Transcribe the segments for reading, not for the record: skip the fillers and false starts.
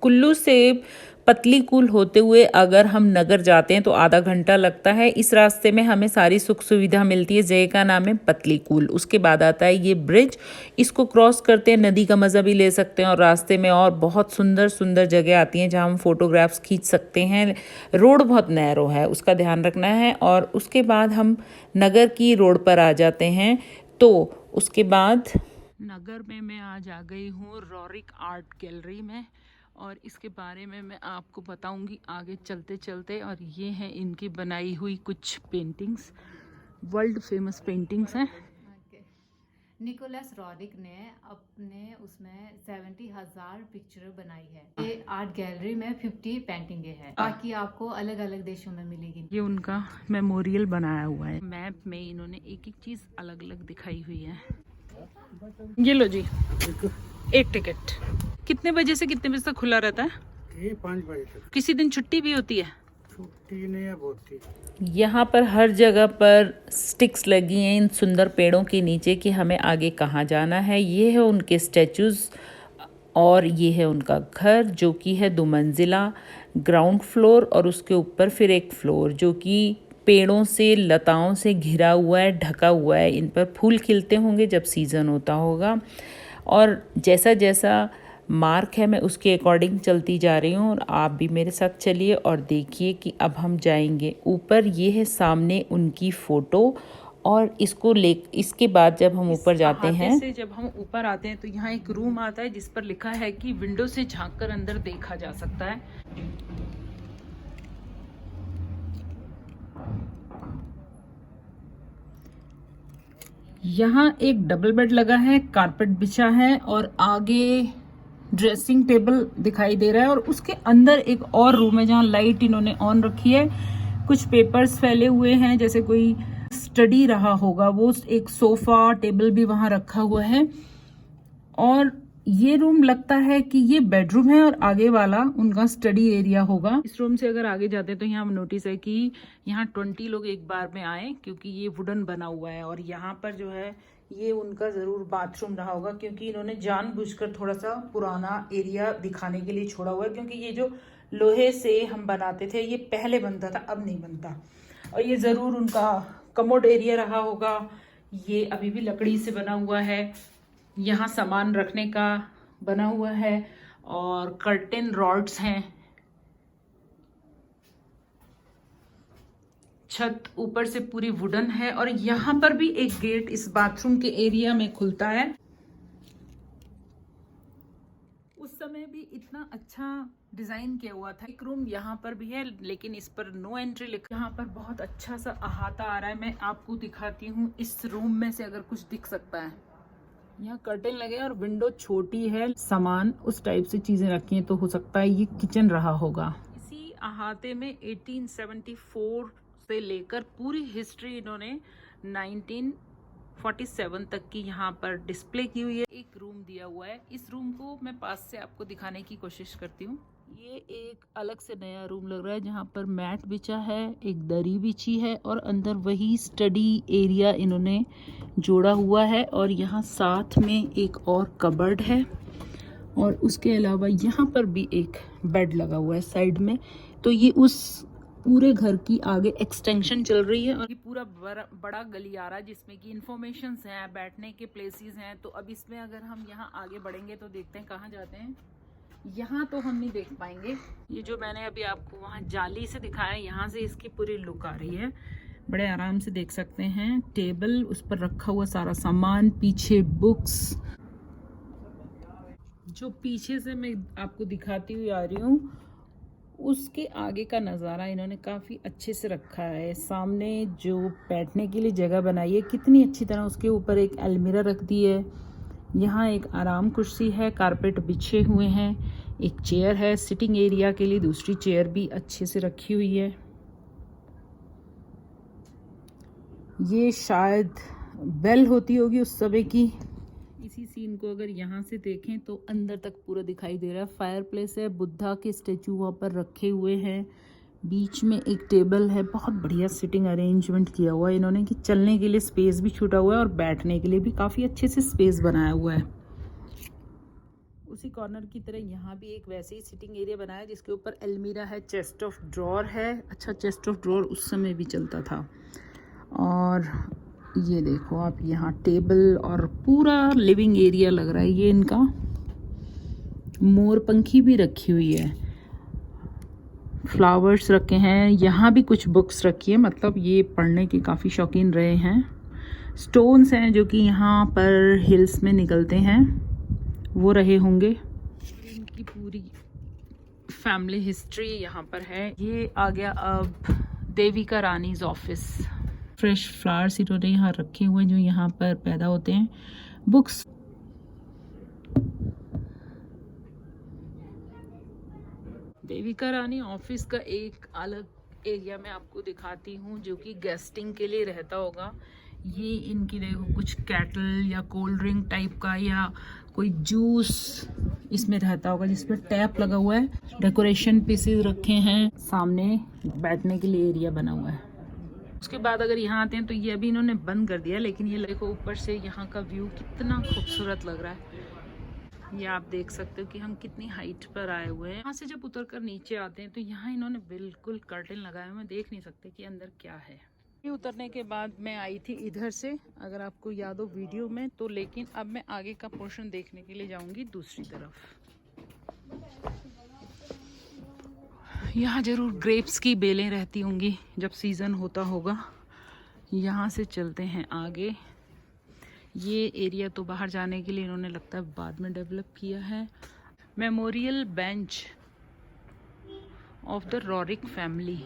कुल्लू से पतली कूल होते हुए अगर हम नगर जाते हैं तो आधा घंटा लगता है। इस रास्ते में हमें सारी सुख सुविधा मिलती है। जगह का नाम है पतली कूल। उसके बाद आता है ये ब्रिज, इसको क्रॉस करते हैं नदी का मज़ा भी ले सकते हैं और रास्ते में और बहुत सुंदर सुंदर जगह आती हैं जहाँ हम फोटोग्राफ्स खींच सकते हैं। रोड बहुत नैरो है, उसका ध्यान रखना है। और उसके बाद हम नगर की रोड पर आ जाते हैं। तो उसके बाद नगर में मैं आज आ गई हूँ रॉरिक आर्ट गैलरी में, और इसके बारे में मैं आपको बताऊंगी आगे चलते चलते। और ये है इनकी बनाई हुई कुछ पेंटिंग्स, वर्ल्ड फेमस पेंटिंग्स हैं। निकोलस रॉरिक ने अपने उसमें 70,000 पिक्चर बनाई है। ये आर्ट गैलरी में 50 पेंटिंगे है, बाकी आपको अलग अलग देशों में मिलेगी। ये उनका मेमोरियल बनाया हुआ है। मैप में इन्होंने एक एक चीज अलग अलग दिखाई हुई है। ये लो जी, एक टिकट। कितने बजे से कितने बजे तक खुला रहता है? ये 5 बजे तक। किसी दिन छुट्टी भी होती है? छुट्टी नहीं है, बहुत थी। यहाँ पर हर जगह पर स्टिक्स लगी हैं इन सुंदर पेड़ों के नीचे कि हमें आगे कहाँ जाना है। ये है उनके स्टैचूज और ये है उनका घर जो कि है 2 मंजिला, ग्राउंड फ्लोर और उसके ऊपर फिर एक फ्लोर जो कि पेड़ों से लताओं से घिरा हुआ है, ढका हुआ है। इन पर फूल खिलते होंगे जब सीज़न होता होगा। और जैसा जैसा मार्क है मैं उसके अकॉर्डिंग चलती जा रही हूँ और आप भी मेरे साथ चलिए और देखिए कि अब हम जाएंगे ऊपर। ये है सामने उनकी फ़ोटो। और इसके बाद जब हम ऊपर जाते हैं, जब हम ऊपर आते हैं तो यहाँ एक रूम आता है जिस पर लिखा है कि विंडो से झांककर अंदर देखा जा सकता है। यहाँ एक डबल बेड लगा है, कारपेट बिछा है और आगे ड्रेसिंग टेबल दिखाई दे रहा है। और उसके अंदर एक और रूम है जहाँ लाइट इन्होंने ऑन रखी है। कुछ पेपर्स फैले हुए हैं जैसे कोई स्टडी रहा होगा। वो एक सोफा टेबल भी वहां रखा हुआ है। और ये रूम लगता है कि ये बेडरूम है और आगे वाला उनका स्टडी एरिया होगा। इस रूम से अगर आगे जाते हैं तो यहाँ नोटिस है कि यहाँ 20 लोग एक बार में आए, क्योंकि ये वुडन बना हुआ है। और यहाँ पर जो है ये उनका जरूर बाथरूम रहा होगा, क्योंकि इन्होंने जानबूझकर थोड़ा सा पुराना एरिया दिखाने के लिए छोड़ा हुआ है। क्योंकि ये जो लोहे से हम बनाते थे ये पहले बनता था, अब नहीं बनता। और ये जरूर उनका कमोड एरिया रहा होगा। ये अभी भी लकड़ी से बना हुआ है। यहाँ सामान रखने का बना हुआ है और कर्टेन रॉड्स हैं। छत ऊपर से पूरी वुडन है और यहाँ पर भी एक गेट इस बाथरूम के एरिया में खुलता है। उस समय भी इतना अच्छा डिजाइन किया हुआ था। एक रूम यहाँ पर भी है लेकिन इस पर नो एंट्री लिखा। यहाँ पर बहुत अच्छा सा अहाता आ रहा है। मैं आपको दिखाती हूँ इस रूम में से अगर कुछ दिख सकता है। यहाँ कर्टेन लगे और विंडो छोटी है, सामान उस टाइप से चीजें रखी हैं, तो हो सकता है ये किचन रहा होगा। इसी अहाते में 1874 से लेकर पूरी हिस्ट्री इन्होंने 1947 तक की यहाँ पर डिस्प्ले की हुई है। एक रूम दिया हुआ है, इस रूम को मैं पास से आपको दिखाने की कोशिश करती हूँ। ये एक अलग से नया रूम लग रहा है जहाँ पर मैट बिछा है, एक दरी बिछी है और अंदर वही स्टडी एरिया इन्होंने जोड़ा हुआ है। और यहाँ साथ में एक और कबर्ड है और उसके अलावा यहाँ पर भी एक बेड लगा हुआ है साइड में। तो ये उस पूरे घर की आगे एक्सटेंशन चल रही है और ये पूरा बड़ा गलियारा जिसमें कि इंफॉर्मेशंस हैं, बैठने के प्लेसेस हैं। तो अब इसमें अगर हम यहाँ आगे बढ़ेंगे तो देखते हैं कहाँ जाते हैं। यहाँ तो हम नहीं देख पाएंगे। ये जो मैंने अभी आपको वहाँ जाली से दिखाया, यहाँ से इसकी पूरी लुक आ रही है। बड़े आराम से देख सकते हैं। टेबल, उस पर रखा हुआ सारा सामान, पीछे बुक्स। जो पीछे से मैं आपको दिखाती हुई आ रही हूँ उसके आगे का नज़ारा इन्होंने काफ़ी अच्छे से रखा है। सामने जो बैठने के लिए जगह बनाई है कितनी अच्छी तरह, उसके ऊपर एक अलमीरा रख दी है। यहाँ एक आराम कुर्सी है, कारपेट बिछे हुए हैं, एक चेयर है सिटिंग एरिया के लिए, दूसरी चेयर भी अच्छे से रखी हुई है। ये शायद बेल होती होगी उस समय की। इसी सीन को अगर यहाँ से देखें तो अंदर तक पूरा दिखाई दे रहा है। फायर प्लेस है, बुद्धा के स्टेचू वहाँ पर रखे हुए हैं, बीच में एक टेबल है। बहुत बढ़िया सिटिंग अरेंजमेंट किया हुआ है इन्होंने कि चलने के लिए स्पेस भी छूटा हुआ है और बैठने के लिए भी काफ़ी अच्छे से स्पेस बनाया हुआ है। उसी कॉर्नर की तरह यहाँ भी एक वैसे ही सिटिंग एरिया बनाया है जिसके ऊपर अलमीरा है, चेस्ट ऑफ ड्रॉर है। अच्छा, चेस्ट ऑफ ड्रॉर उस समय भी चलता था। और ये देखो आप, यहाँ टेबल और पूरा लिविंग एरिया लग रहा है ये इनका। मोर पंखी भी रखी हुई है, फ्लावर्स रखे हैं, यहाँ भी कुछ बुक्स रखी है, मतलब ये पढ़ने के काफ़ी शौकीन रहे हैं। स्टोन्स हैं जो कि यहाँ पर हिल्स में निकलते हैं, वो रहे होंगे। इनकी पूरी फैमिली हिस्ट्री यहाँ पर है। ये आ गया अब Devika Rani's office. Fresh flowers इन्होंने यहाँ रखे हुए हैं जो यहाँ पर पैदा होते हैं। बुक्स, देविका रानी ऑफिस का एक अलग एरिया मैं आपको दिखाती हूँ जो कि गेस्टिंग के लिए रहता होगा। ये इनकी देखो कुछ कैटल या कोल्ड ड्रिंक टाइप का या कोई जूस इसमें रहता होगा जिसमें टैप लगा हुआ है। डेकोरेशन पीसेस रखे हैं, सामने बैठने के लिए एरिया बना हुआ है। उसके बाद अगर यहाँ आते हैं तो ये अभी इन्होंने बंद कर दिया, लेकिन ये देखो ऊपर से यहाँ का व्यू कितना खूबसूरत लग रहा है। ये आप देख सकते हो कि हम कितनी हाइट पर आए हुए हैं। यहाँ से जब उतर कर नीचे आते हैं तो यहाँ इन्होंने बिल्कुल कर्टेन लगाया हुआ है, देख नहीं सकते कि अंदर क्या है। ये उतरने के बाद मैं आई थी इधर से, अगर आपको याद हो वीडियो में तो, लेकिन अब मैं आगे का पोर्शन देखने के लिए जाऊंगी दूसरी तरफ। यहाँ जरूर ग्रेप्स की बेलें रहती होंगी जब सीजन होता होगा। यहाँ से चलते हैं आगे। ये एरिया तो बाहर जाने के लिए इन्होंने लगता है बाद में डेवलप किया है। Memorial bench of the Roerich family,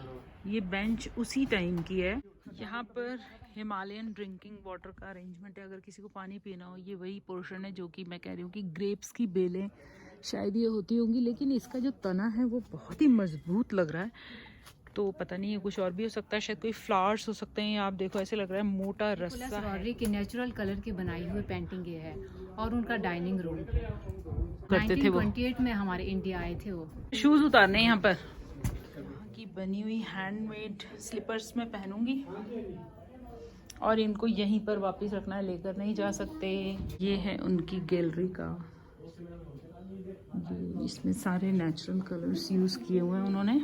ये बेंच उसी टाइम की है। यहाँ पर हिमालयन ड्रिंकिंग वाटर का अरेंजमेंट है, अगर किसी को पानी पीना हो। ये वही पोर्शन है जो कि मैं कह रही हूँ कि ग्रेप्स की बेलें शायद ये होती होंगी, लेकिन इसका जो तना है वो बहुत ही मजबूत लग रहा है। तो पता नहीं है, कुछ और भी हो सकता है, शायद कोई फ्लावर्स हो सकते हैं। आप देखो ऐसे लग रहा है मोटा रस्सा है। की नेचुरल कलर की बनाई हुई पेंटिंग ये है। और उनका डाइनिंग रूम करते थे वो 1928 में हमारे इंडिया आए थे वो। शूज उतारने यहाँ पर की बनी हुई हैंडमेड स्लीपर्स में पहनूंगी और इनको यहीं पर वापस रखना है, लेकर नहीं जा सकते। ये है उनकी गैलरी का, इसमें सारे नेचुरल कलर्स यूज किए हुए हैं उन्होंने।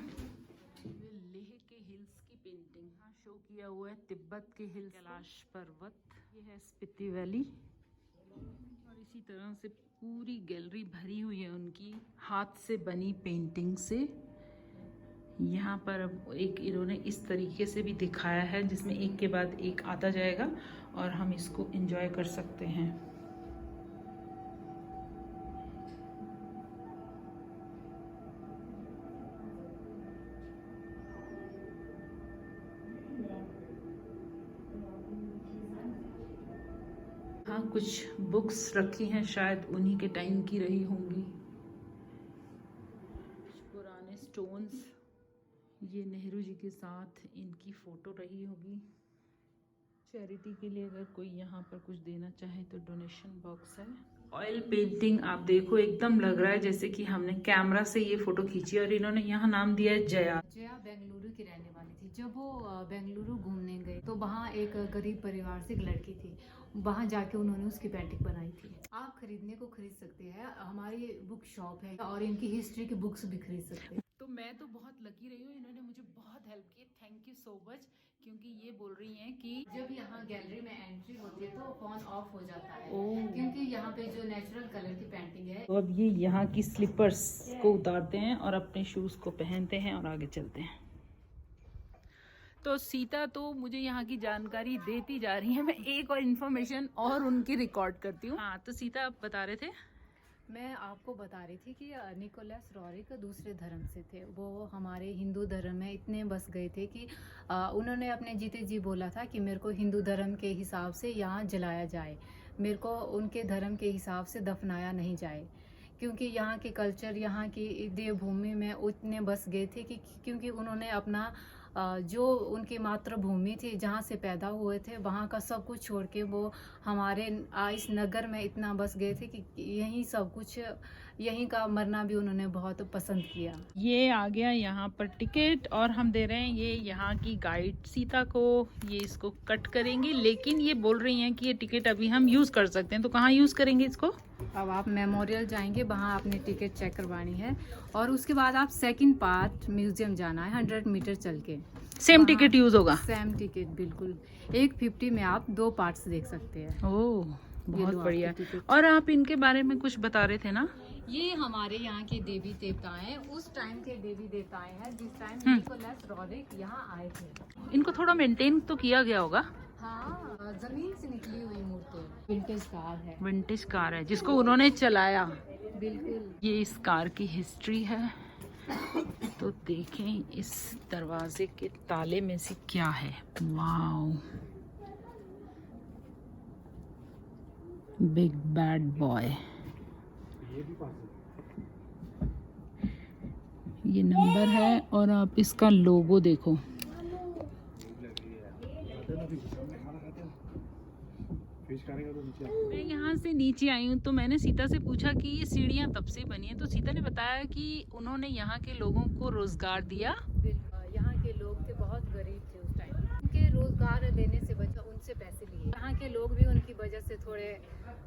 शो किया हुआ है तिब्बत के हिल, कैलाश पर्वत, ये है स्पीति वैली। और इसी तरह से पूरी गैलरी भरी हुई है उनकी हाथ से बनी पेंटिंग से। यहाँ पर अब एक इन्होंने इस तरीके से भी दिखाया है जिसमें एक के बाद एक आता जाएगा और हम इसको एंजॉय कर सकते हैं। हाँ, कुछ बुक्स रखी हैं, शायद उन्हीं के टाइम की रही होंगी। पुराने स्टोन्स, ये नेहरू जी के साथ इनकी फोटो रही होगी। चैरिटी के लिए अगर कोई यहाँ पर कुछ देना चाहे तो डोनेशन बॉक्स है। ऑयल पेंटिंग आप देखो, एकदम लग रहा है जैसे कि हमने कैमरा से ये फोटो खींची। और इन्होंने यहाँ नाम दिया है जया। जया बेंगलुरु की रहने वाली थी। जब वो बेंगलुरु घूमने गए तो वहाँ एक गरीब परिवार से एक लड़की थी, वहाँ जाके उन्होंने उसकी पेंटिंग बनाई थी। आप खरीदने को खरीद सकते हैं, हमारी बुक शॉप है और इनकी हिस्ट्री की बुक्स भी खरीद सकते हैं। तो मैं तो बहुत लकी रही हूँ, इन्होंने मुझे बहुत हेल्प की, थैंक यू सो मच। क्योंकि ये बोल रही हैं कि जब यहाँ गैलरी में एंट्री होती है तो फोन ऑफ हो जाता है, क्योंकि यहाँ पे जो नेचुरल कलर की पेंटिंग है। तो अब ये यहाँ की स्लीपर्स को उतारते हैं और अपने शूज को पहनते हैं और आगे चलते हैं। तो सीता तो मुझे यहाँ की जानकारी देती जा रही है, मैं एक और इन्फॉर्मेशन और उनकी रिकॉर्ड करती हूँ। हाँ, तो सीता आप बता रहे थे। मैं आपको बता रही थी कि निकोलस रॉरिक दूसरे धर्म से थे। वो हमारे हिंदू धर्म में इतने बस गए थे कि उन्होंने अपने जीते जी बोला था कि मेरे को हिंदू धर्म के हिसाब से यहाँ जलाया जाए, मेरे को उनके धर्म के हिसाब से दफनाया नहीं जाए। क्योंकि यहाँ के कल्चर, यहाँ की देवभूमि में उतने बस गए थे कि क्योंकि उन्होंने अपना जो उनकी मातृभूमि थी, जहाँ से पैदा हुए थे, वहाँ का सब कुछ छोड़ के वो हमारे इस नगर में इतना बस गए थे कि यहीं सब कुछ यहीं का मरना भी उन्होंने बहुत पसंद किया। ये आ गया यहाँ पर टिकट और हम दे रहे हैं ये यहाँ की गाइड सीता को। ये इसको कट करेंगे, लेकिन ये बोल रही हैं कि ये टिकट अभी हम यूज़ कर सकते हैं। तो कहाँ यूज़ करेंगे इसको? अब आप मेमोरियल जाएंगे, वहाँ आपने टिकट चेक करवानी है और उसके बाद आप सेकंड पार्ट म्यूजियम जाना है 100 मीटर चल के। सेम टिकट यूज़ होगा? सेम टिकट बिल्कुल। 150 में आप 2 पार्ट्स देख सकते हैं। ओह, बहुत लो बढ़िया। आपके टिकट। और आप इनके बारे में कुछ बता रहे थे ना? ये हमारे यहाँ के देवी देवताएं हैं, उस टाइम के देवी देवताएं हैं जिस टाइम निकोलस रॉड्रिक यहाँ आए थे। इनको थोड़ा मेंटेन तो किया गया होगा? हाँ, जमीन से निकली हुई मूर्ति विंटेज कार है। विंटेज कार है जिसको उन्होंने चलाया। बिल्कुल। ये इस कार की हिस्ट्री है। तो देखें इस दरवाजे के ताले में से क्या है। Wow, big bad boy. ये नंबर है और आप इसका लोगो देखो। मैं यहाँ से नीचे आई हूँ तो मैंने सीता से पूछा कि ये सीढ़ियाँ तब से बनी हैं, तो सीता ने बताया कि उन्होंने यहाँ के लोगों को रोजगार दिया। यहाँ के लोग थे बहुत गरीब थे उस टाइम, उनके रोजगार देने से बचा, उनसे पैसे लिए। यहाँ के लोग भी उनकी वजह से थोड़े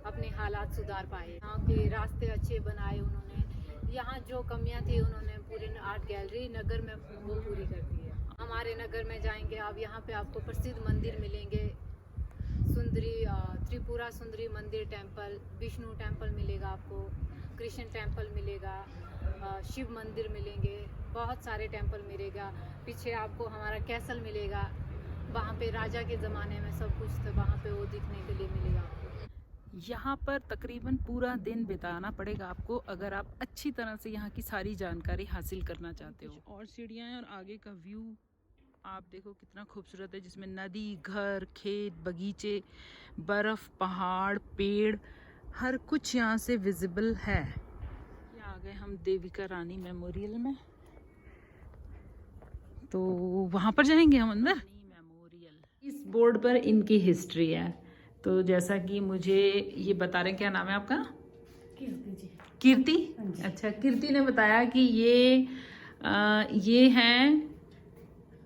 अपने हालात सुधार पाए। यहाँ के रास्ते अच्छे बनाए उन्होंने। यहाँ जो कमियाँ थी उन्होंने पूरी आर्ट गैलरी नगर में वो पूरी कर दी है। हमारे नगर में जाएंगे आप, यहाँ पे आपको प्रसिद्ध मंदिर मिलेंगे। सुंदरी त्रिपुरा सुंदरी मंदिर टेम्पल, विष्णु टेम्पल मिलेगा आपको, कृष्ण टेम्पल मिलेगा, शिव मंदिर मिलेंगे, बहुत सारे टेम्पल मिलेगा। पीछे आपको हमारा कैसल मिलेगा, वहाँ पे राजा के ज़माने में सब कुछ था, वहाँ पे वो दिखने के लिए मिलेगा आपको। यहाँ पर तकरीबन पूरा दिन बिताना पड़ेगा आपको अगर आप अच्छी तरह से यहाँ की सारी जानकारी हासिल करना चाहते हो। और सीढ़ियाँ हैं और आगे का व्यू आप देखो कितना खूबसूरत है, जिसमें नदी, घर, खेत, बगीचे, बर्फ, पहाड़, पेड़, हर कुछ यहाँ से विजिबल है। ये आ गए हम देविका रानी मेमोरियल में, तो वहाँ पर जाएंगे हम अंदर। मेमोरियल, इस बोर्ड पर इनकी हिस्ट्री है। तो जैसा कि मुझे ये बता रहे हैं, क्या नाम है आपका? कीर्ति जी। कीर्ति? अच्छा, कीर्ति ने बताया कि ये हैं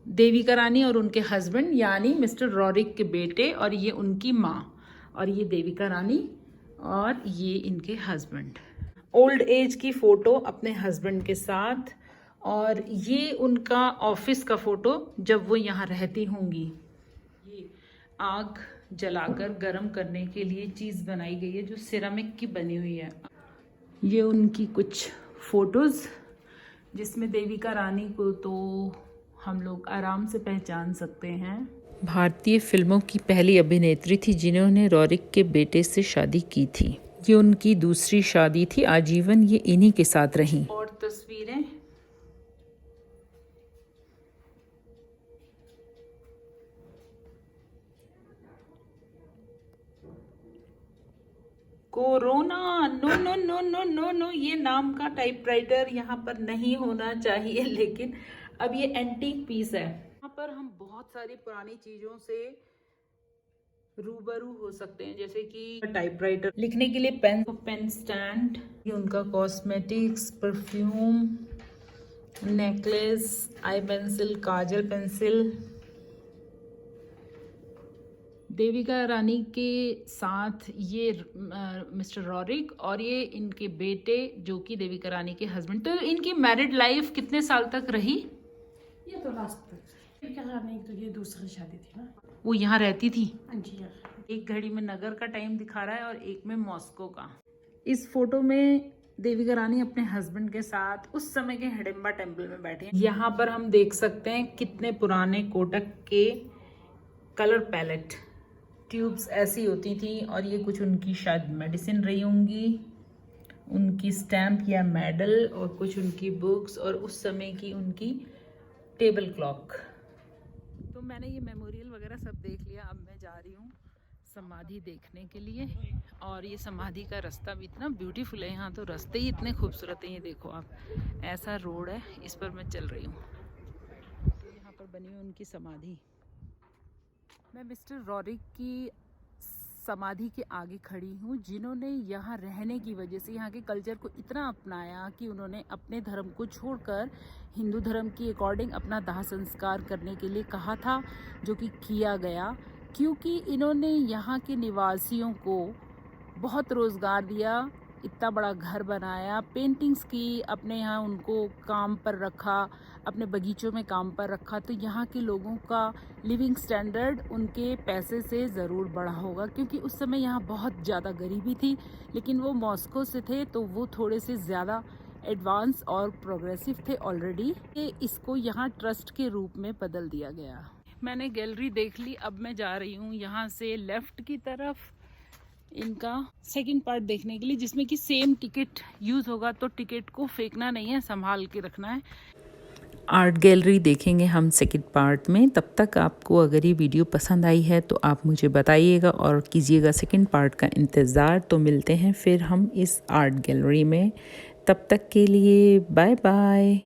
देविका रानी और उनके हस्बैंड यानी मिस्टर रॉड्रिक के बेटे, और ये उनकी माँ, और ये देविका रानी और ये इनके हस्बैंड। ओल्ड एज की फ़ोटो अपने हस्बैंड के साथ, और ये उनका ऑफिस का फ़ोटो जब वो यहाँ रहती होंगी। ये आग जलाकर गर्म करने के लिए चीज़ बनाई गई है जो सिरामिक की बनी हुई है। ये उनकी कुछ फ़ोटोज़ जिसमें देविका रानी को तो हम लोग आराम से पहचान सकते हैं। भारतीय फिल्मों की पहली अभिनेत्री थी जिन्होंने रॉड्रिक के बेटे से शादी की थी। ये उनकी दूसरी शादी थी, आजीवन ये इन्हीं के साथ रहीं। और तस्वीरें corona, no no no no no no, ये नाम का टाइपराइटर यहाँ पर नहीं होना चाहिए, लेकिन अब ये एंटीक पीस है। यहाँ पर हम बहुत सारी पुरानी चीजों से रूबरू हो सकते हैं, जैसे कि टाइपराइटर, लिखने के लिए पेन स्टैंड, ये उनका cosmetics, perfume, necklace, eye pencil, काजल पेंसिल। देविका रानी के साथ ये मिस्टर रॉड्रिक और ये इनके बेटे जो कि देविका रानी के हस्बैंड। तो इनकी मैरिड लाइफ कितने साल तक रही? ये तो लास्ट तक। देविका रानी तो ये दूसरी शादी थी ना। वो यहाँ रहती थी? हाँ जी यार। एक घड़ी में नगर का टाइम दिखा रहा है और एक में मॉस्को का। इस फोटो में देविका रानी अपने हस्बैंड के साथ उस समय के हिडिंबा टेम्पल में बैठे हैं। यहाँ पर हम देख सकते हैं कितने पुराने कोटक के कलर पैलेट, ट्यूब्स ऐसी होती थी, और ये कुछ उनकी शायद मेडिसिन रही होंगी, उनकी स्टैम्प या मेडल, और कुछ उनकी बुक्स, और उस समय की उनकी टेबल क्लॉक। तो मैंने ये मेमोरियल वगैरह सब देख लिया। अब मैं जा रही हूँ समाधि देखने के लिए, और ये समाधि का रास्ता भी इतना ब्यूटीफुल है। यहाँ तो रास्ते ही इतने खूबसूरत हैं। ये देखो आप, ऐसा रोड है, इस पर मैं चल रही हूँ। यहाँ पर बनी हुई उनकी समाधि। मैं मिस्टर रॉड्रिक की समाधि के आगे खड़ी हूँ, जिन्होंने यहाँ रहने की वजह से यहाँ के कल्चर को इतना अपनाया कि उन्होंने अपने धर्म को छोड़कर हिंदू धर्म के अकॉर्डिंग अपना दाह संस्कार करने के लिए कहा था, जो कि किया गया। क्योंकि इन्होंने यहाँ के निवासियों को बहुत रोज़गार दिया, इतना बड़ा घर बनाया, पेंटिंग्स की, अपने यहाँ उनको काम पर रखा, अपने बगीचों में काम पर रखा, तो यहाँ के लोगों का लिविंग स्टैंडर्ड उनके पैसे से ज़रूर बढ़ा होगा। क्योंकि उस समय यहाँ बहुत ज़्यादा गरीबी थी, लेकिन वो मॉस्को से थे तो वो थोड़े से ज़्यादा एडवांस और प्रोग्रेसिव थे ऑलरेडी। इसको यहाँ ट्रस्ट के रूप में बदल दिया गया। मैंने गैलरी देख ली, अब मैं जा रही हूँ यहाँ से लेफ़्ट की तरफ इनका सेकंड पार्ट देखने के लिए, जिसमें कि सेम टिकट यूज़ होगा। तो टिकट को फेंकना नहीं है, संभाल के रखना है। आर्ट गैलरी देखेंगे हम सेकंड पार्ट में। तब तक आपको अगर ये वीडियो पसंद आई है तो आप मुझे बताइएगा और कीजिएगा सेकंड पार्ट का इंतज़ार। तो मिलते हैं फिर हम इस आर्ट गैलरी में, तब तक के लिए बाय बाय।